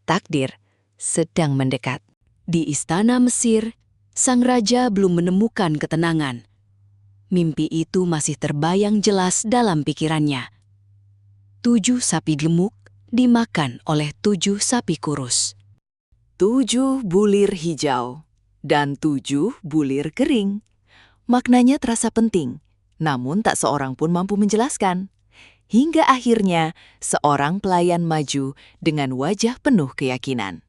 Takdir sedang mendekat. Di istana Mesir, sang raja belum menemukan ketenangan. Mimpi itu masih terbayang jelas dalam pikirannya. 7 sapi gemuk dimakan oleh 7 sapi kurus. 7 bulir hijau dan 7 bulir kering. Maknanya terasa penting, namun tak seorang pun mampu menjelaskan. Hingga akhirnya seorang pelayan maju dengan wajah penuh keyakinan.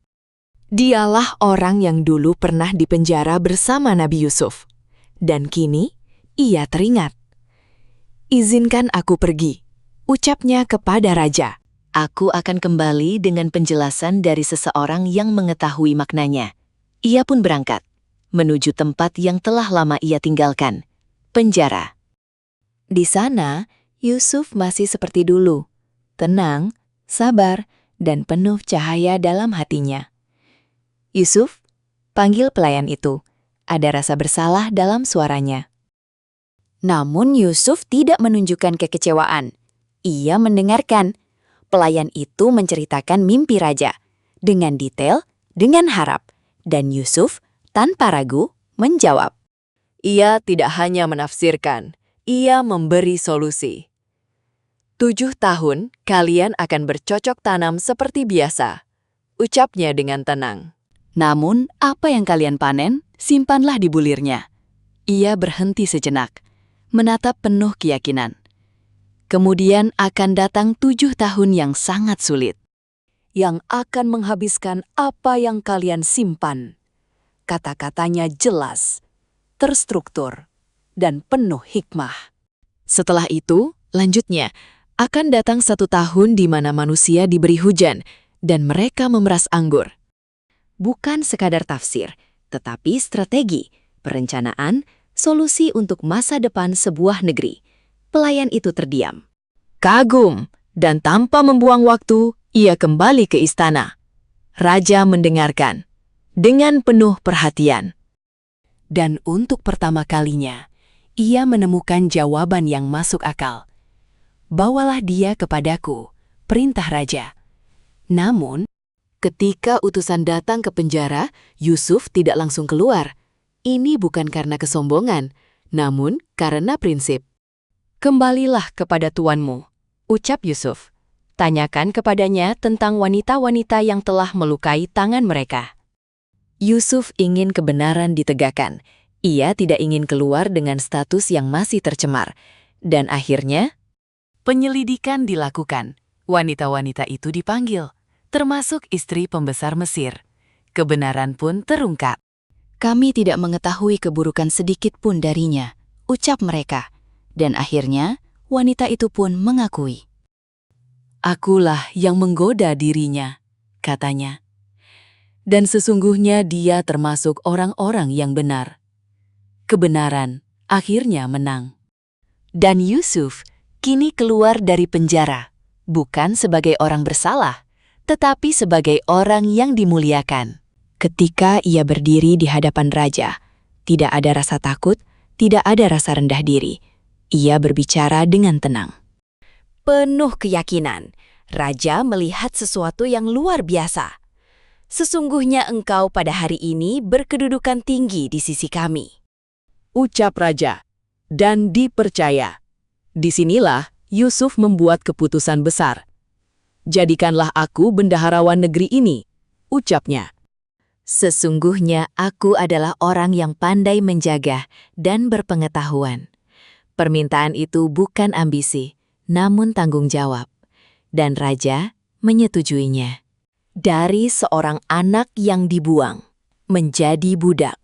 Dialah orang yang dulu pernah dipenjara bersama Nabi Yusuf. Dan kini ia teringat. "Izinkan aku pergi," ucapnya kepada raja.
Aku akan kembali dengan penjelasan dari seseorang yang mengetahui maknanya. Ia pun berangkat, menuju tempat yang telah lama ia tinggalkan, penjara.
Di sana, Yusuf masih seperti dulu, tenang, sabar, dan penuh cahaya dalam hatinya. "Yusuf," panggil pelayan itu. Ada rasa bersalah dalam suaranya.
Namun Yusuf tidak menunjukkan kekecewaan. Ia mendengarkan. Pelayan itu menceritakan mimpi raja, dengan detail, dengan harap. Dan Yusuf, tanpa ragu, menjawab.
Ia tidak hanya menafsirkan, ia memberi solusi. 7 tahun, kalian akan bercocok tanam seperti biasa, ucapnya dengan tenang.
Namun, apa yang kalian panen, simpanlah di bulirnya. Ia berhenti sejenak, menatap penuh keyakinan. Kemudian akan datang 7 tahun yang sangat sulit.
Yang akan menghabiskan apa yang kalian simpan. Kata-katanya jelas, terstruktur, dan penuh hikmah. Setelah itu, lanjutnya, akan datang 1 tahun di mana manusia diberi hujan, dan mereka memeras anggur. Bukan sekadar tafsir, tetapi strategi, perencanaan, solusi untuk masa depan sebuah negeri. Pelayan itu terdiam. Kagum, dan tanpa membuang waktu, ia kembali ke istana. Raja mendengarkan, dengan penuh perhatian. Dan untuk pertama kalinya, ia menemukan jawaban yang masuk akal. "Bawalah dia kepadaku," perintah raja. Namun, ketika utusan datang ke penjara, Yusuf tidak langsung keluar. Ini bukan karena kesombongan, namun karena prinsip. "Kembalilah kepada tuanmu," ucap Yusuf. "Tanyakan kepadanya tentang wanita-wanita yang telah melukai tangan mereka." Yusuf ingin kebenaran ditegakkan. Ia tidak ingin keluar dengan status yang masih tercemar. Dan akhirnya, penyelidikan dilakukan. Wanita-wanita itu dipanggil, termasuk istri pembesar Mesir. Kebenaran pun terungkap.
"Kami tidak mengetahui keburukan sedikit pun darinya," ucap mereka. Dan akhirnya, wanita itu pun mengakui.
"Akulah yang menggoda dirinya," katanya. "Dan sesungguhnya dia termasuk orang-orang yang benar." Kebenaran akhirnya menang. Dan Yusuf kini keluar dari penjara, bukan sebagai orang bersalah, tetapi sebagai orang yang dimuliakan. Ketika ia berdiri di hadapan raja, tidak ada rasa takut, tidak ada rasa rendah diri. Ia berbicara dengan tenang. Penuh keyakinan, raja melihat sesuatu yang luar biasa. Sesungguhnya engkau pada hari ini berkedudukan tinggi di sisi kami.
Ucap raja, dan dipercaya. Disinilah Yusuf membuat keputusan besar. Jadikanlah aku bendaharawan negeri ini, ucapnya.
Sesungguhnya aku adalah orang yang pandai menjaga dan berpengetahuan. Permintaan itu bukan ambisi, namun tanggung jawab. Dan raja menyetujuinya. Dari seorang anak yang dibuang, menjadi budak,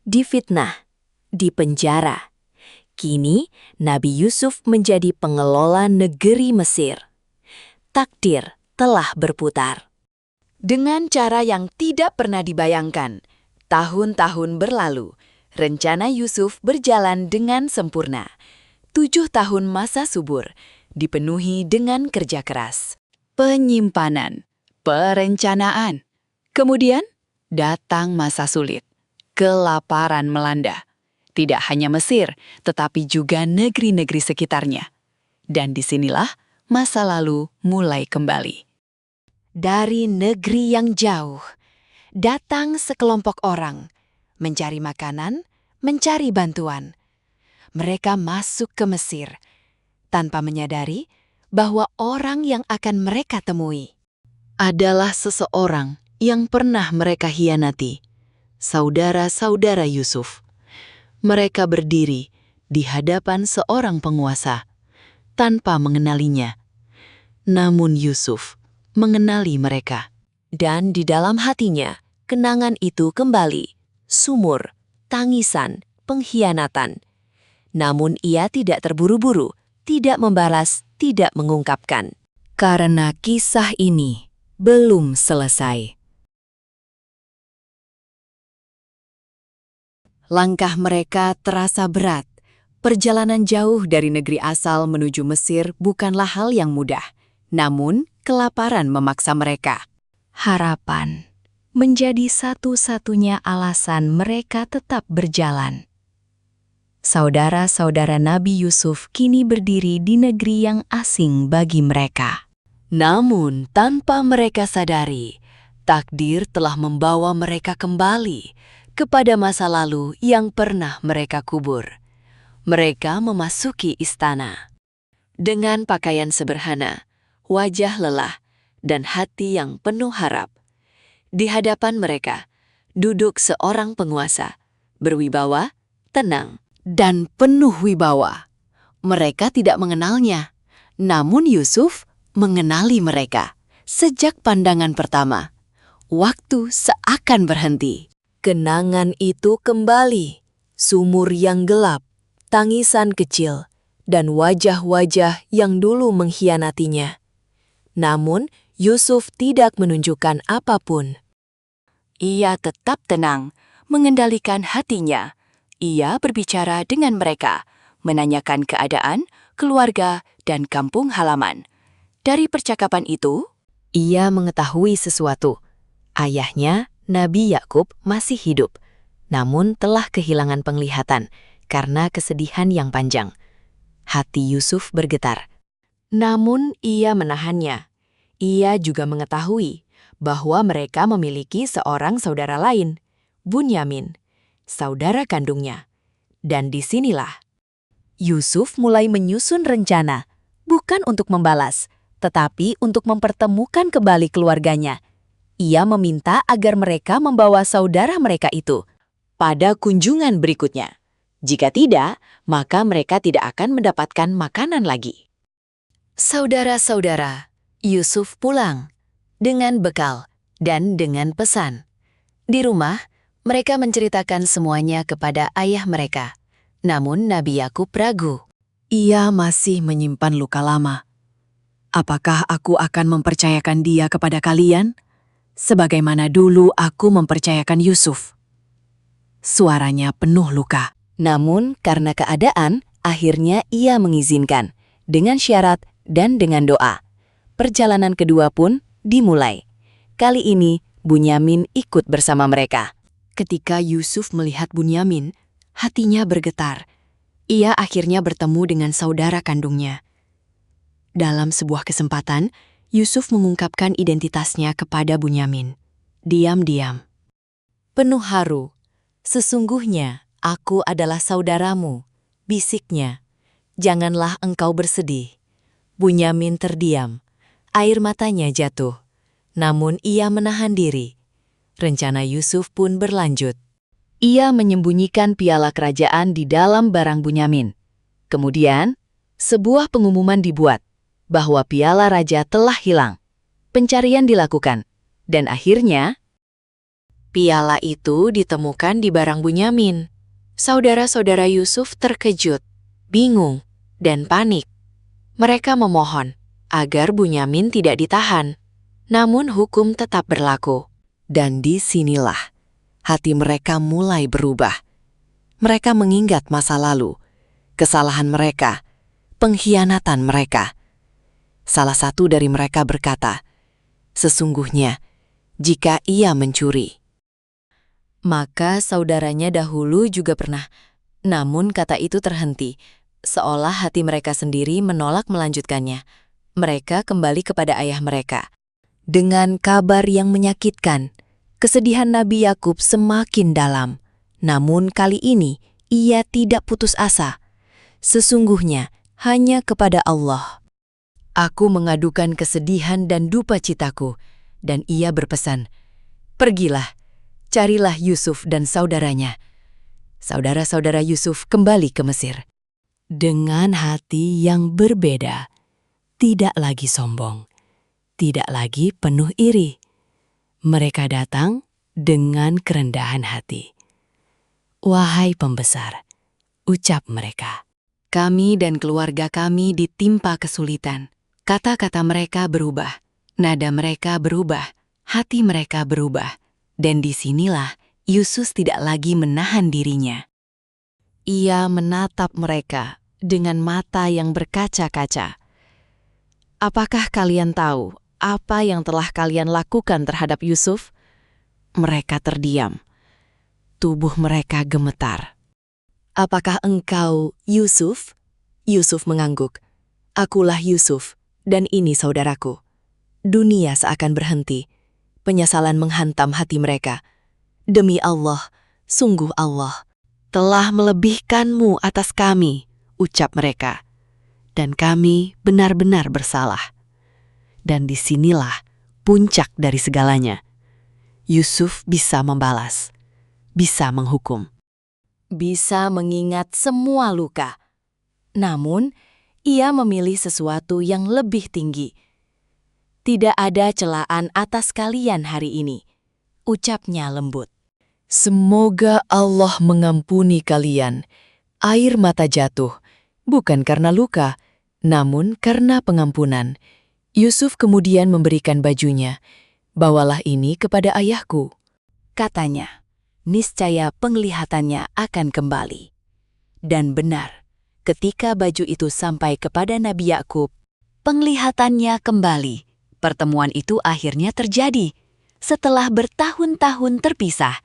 difitnah, dipenjara. Kini Nabi Yusuf menjadi pengelola negeri Mesir. Takdir telah berputar. Dengan cara yang tidak pernah dibayangkan, tahun-tahun berlalu, rencana Yusuf berjalan dengan sempurna. 7 tahun masa subur, dipenuhi dengan kerja keras.
Penyimpanan, perencanaan. Kemudian datang masa sulit. Kelaparan melanda. Tidak hanya Mesir, tetapi juga negeri-negeri sekitarnya. Dan disinilah masa lalu mulai kembali.
Dari negeri yang jauh, datang sekelompok orang, mencari makanan, mencari bantuan. Mereka masuk ke Mesir, tanpa menyadari bahwa orang yang akan mereka temui
Adalah seseorang yang pernah mereka hianati, saudara-saudara Yusuf. Mereka berdiri di hadapan seorang penguasa, tanpa mengenalinya. Namun Yusuf mengenali mereka.
dan di dalam hatinya, kenangan itu kembali, sumur, tangisan, pengkhianatan. Namun ia tidak terburu-buru, tidak membalas, tidak mengungkapkan. Karena kisah ini belum selesai. Langkah mereka terasa berat. Perjalanan jauh dari negeri asal menuju Mesir bukanlah hal yang mudah. Namun, kelaparan memaksa mereka.
Harapan menjadi satu-satunya alasan mereka tetap berjalan. Saudara-saudara Nabi Yusuf kini berdiri di negeri yang asing bagi mereka.
Namun, tanpa mereka sadari, takdir telah membawa mereka kembali kepada masa lalu yang pernah mereka kubur. Mereka memasuki istana. Dengan pakaian sederhana, wajah lelah, dan hati yang penuh harap. Di hadapan mereka, duduk seorang penguasa, berwibawa, tenang, dan penuh wibawa. Mereka tidak mengenalnya, namun Yusuf mengenali mereka. Sejak pandangan pertama, waktu seakan berhenti. Kenangan itu kembali, sumur yang gelap, tangisan kecil, dan wajah-wajah yang dulu mengkhianatinya. Namun, Yusuf tidak menunjukkan apapun. Ia tetap tenang, mengendalikan hatinya. Ia berbicara dengan mereka, menanyakan keadaan, keluarga, dan kampung halaman. Dari percakapan itu, ia mengetahui sesuatu. Ayahnya, Nabi Yakub, masih hidup, namun telah kehilangan penglihatan karena kesedihan yang panjang. Hati Yusuf bergetar. Namun ia menahannya. Ia juga mengetahui bahwa mereka memiliki seorang saudara lain, Bunyamin, saudara kandungnya. Dan disinilah Yusuf mulai menyusun rencana, bukan untuk membalas, tetapi untuk mempertemukan kembali keluarganya. Ia meminta agar mereka membawa saudara mereka itu pada kunjungan berikutnya. Jika tidak, maka mereka tidak akan mendapatkan makanan lagi. Saudara-saudara, Yusuf pulang dengan bekal dan dengan pesan. Di rumah, mereka menceritakan semuanya kepada ayah mereka. Namun Nabi Yakub ragu.
Ia masih menyimpan luka lama. Apakah aku akan mempercayakan dia kepada kalian? Sebagaimana dulu aku mempercayakan Yusuf. Suaranya penuh luka.
Namun karena keadaan, akhirnya ia mengizinkan.
dengan syarat dan dengan doa. Perjalanan kedua pun dimulai. Kali ini Bunyamin ikut bersama mereka.
Ketika Yusuf melihat Bunyamin, hatinya bergetar. Ia akhirnya bertemu dengan saudara kandungnya. Dalam sebuah kesempatan, Yusuf mengungkapkan identitasnya kepada Bunyamin. Diam-diam.
Penuh haru. Sesungguhnya aku adalah saudaramu, bisiknya. Janganlah engkau bersedih. Bunyamin terdiam. Air matanya jatuh. Namun ia menahan diri. Rencana Yusuf pun berlanjut.
Ia menyembunyikan piala kerajaan di dalam barang Bunyamin. Kemudian, sebuah pengumuman dibuat bahwa piala raja telah hilang. Pencarian dilakukan, dan akhirnya
Piala itu ditemukan di barang Bunyamin. Saudara-saudara Yusuf terkejut, bingung, dan panik. Mereka memohon agar Bunyamin tidak ditahan. Namun hukum tetap berlaku. Dan disinilah hati mereka mulai berubah. Mereka mengingat masa lalu, kesalahan mereka, pengkhianatan mereka. Salah satu dari mereka berkata, "Sesungguhnya, jika ia mencuri."
Maka saudaranya dahulu juga pernah. Namun kata itu terhenti, seolah hati mereka sendiri menolak melanjutkannya. Mereka kembali kepada ayah mereka. Dengan kabar yang menyakitkan, kesedihan Nabi Yakub semakin dalam. Namun kali ini ia tidak putus asa. Sesungguhnya hanya kepada Allah aku mengadukan kesedihan dan duka citaku. Dan ia berpesan, "Pergilah, carilah Yusuf dan saudaranya." Saudara-saudara Yusuf kembali ke Mesir.
Dengan hati yang berbeda, tidak lagi sombong, tidak lagi penuh iri. Mereka datang dengan kerendahan hati. "Wahai pembesar," ucap mereka,
"Kami dan keluarga kami ditimpa kesulitan." Kata-kata mereka berubah, nada mereka berubah, hati mereka berubah. Dan disinilah Yusuf tidak lagi menahan dirinya. Ia menatap mereka dengan mata yang berkaca-kaca. "Apakah kalian tahu apa yang telah kalian lakukan terhadap Yusuf?" Mereka terdiam. Tubuh mereka gemetar.
"Apakah engkau Yusuf?" Yusuf mengangguk. "Akulah Yusuf, dan ini saudaraku." Dunia seakan berhenti. Penyesalan menghantam hati mereka. "Demi Allah, sungguh Allah
"Telah melebihkanmu atas kami," ucap mereka. "Dan kami benar-benar bersalah." Dan disinilah puncak dari segalanya. Yusuf bisa membalas, bisa menghukum.
bisa mengingat semua luka. Namun, ia memilih sesuatu yang lebih tinggi. "Tidak ada celaan atas kalian hari ini," ucapnya lembut.
"Semoga Allah mengampuni kalian." Air mata jatuh, bukan karena luka, namun karena pengampunan. Yusuf kemudian memberikan bajunya. "Bawalah ini kepada ayahku,"
Katanya, niscaya penglihatannya akan kembali. Dan benar, ketika baju itu sampai kepada Nabi Yakub, penglihatannya kembali. Pertemuan itu akhirnya terjadi setelah bertahun-tahun terpisah.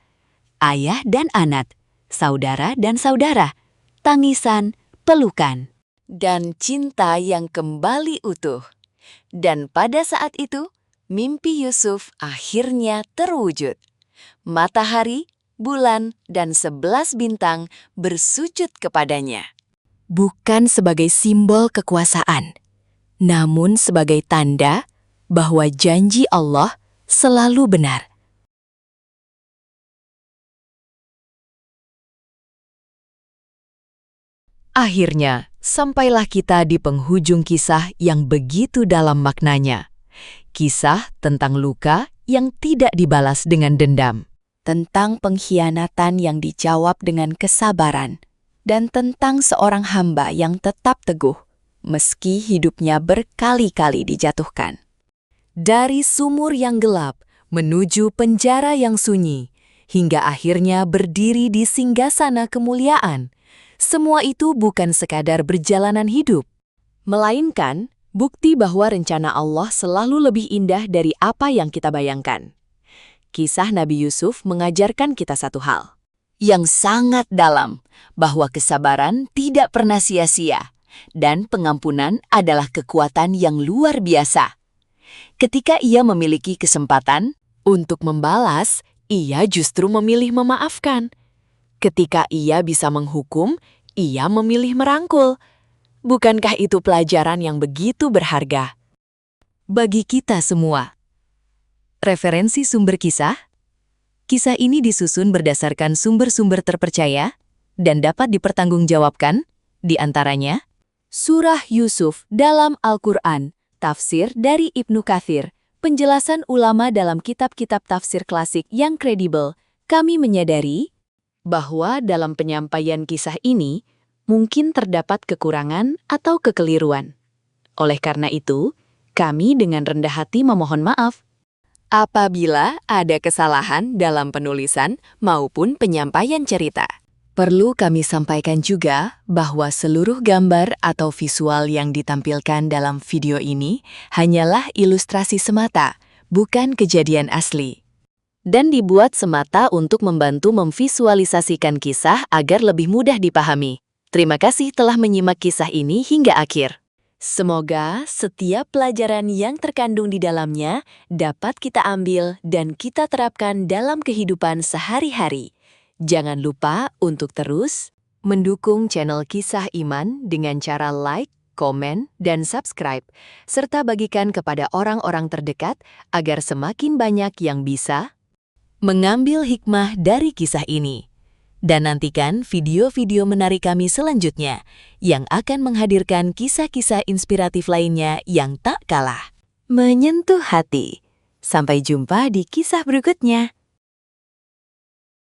Ayah dan anak, saudara dan saudara, tangisan, pelukan, dan cinta yang kembali utuh. Dan pada saat itu, mimpi Yusuf akhirnya terwujud. Matahari, bulan, dan 11 bintang bersujud kepadanya.
bukan sebagai simbol kekuasaan, namun sebagai tanda bahwa janji Allah selalu benar. Akhirnya, sampailah kita di penghujung kisah yang begitu dalam maknanya. Kisah tentang luka yang tidak dibalas dengan dendam.
Tentang pengkhianatan yang dijawab dengan kesabaran, dan tentang seorang hamba yang tetap teguh, meski hidupnya berkali-kali dijatuhkan. Dari sumur yang gelap menuju penjara yang sunyi, hingga akhirnya berdiri di singgasana kemuliaan. Semua itu bukan sekadar perjalanan hidup,
melainkan bukti bahwa rencana Allah selalu lebih indah dari apa yang kita bayangkan. Kisah Nabi Yusuf mengajarkan kita satu hal
Yang sangat dalam, bahwa kesabaran tidak pernah sia-sia, dan pengampunan adalah kekuatan yang luar biasa. Ketika ia memiliki kesempatan,
untuk membalas, ia justru memilih memaafkan. Ketika ia bisa menghukum, ia memilih merangkul. Bukankah itu pelajaran yang begitu berharga?
bagi kita semua. Referensi sumber kisah? Kisah ini disusun berdasarkan sumber-sumber terpercaya dan dapat dipertanggungjawabkan, di antaranya,
Surah Yusuf dalam Al-Quran, tafsir dari Ibnu Katsir, penjelasan ulama dalam kitab-kitab tafsir klasik yang kredibel. Kami menyadari
Bahwa dalam penyampaian kisah ini mungkin terdapat kekurangan atau kekeliruan. Oleh karena itu, kami dengan rendah hati memohon maaf apabila ada kesalahan dalam penulisan maupun penyampaian cerita. Perlu kami sampaikan juga bahwa seluruh gambar atau visual yang ditampilkan dalam video ini hanyalah ilustrasi semata, bukan kejadian asli, dan dibuat semata untuk membantu memvisualisasikan kisah agar lebih mudah dipahami. Terima kasih telah menyimak kisah ini hingga akhir. Semoga setiap pelajaran yang terkandung di dalamnya dapat kita ambil dan kita terapkan dalam kehidupan sehari-hari. Jangan lupa untuk terus mendukung channel Kisah Iman dengan cara like, komen, dan subscribe, serta bagikan kepada orang-orang terdekat agar semakin banyak yang bisa mengambil hikmah dari kisah ini. Dan nantikan video-video menarik kami selanjutnya yang akan menghadirkan kisah-kisah inspiratif lainnya yang tak kalah menyentuh hati. Sampai jumpa di kisah berikutnya.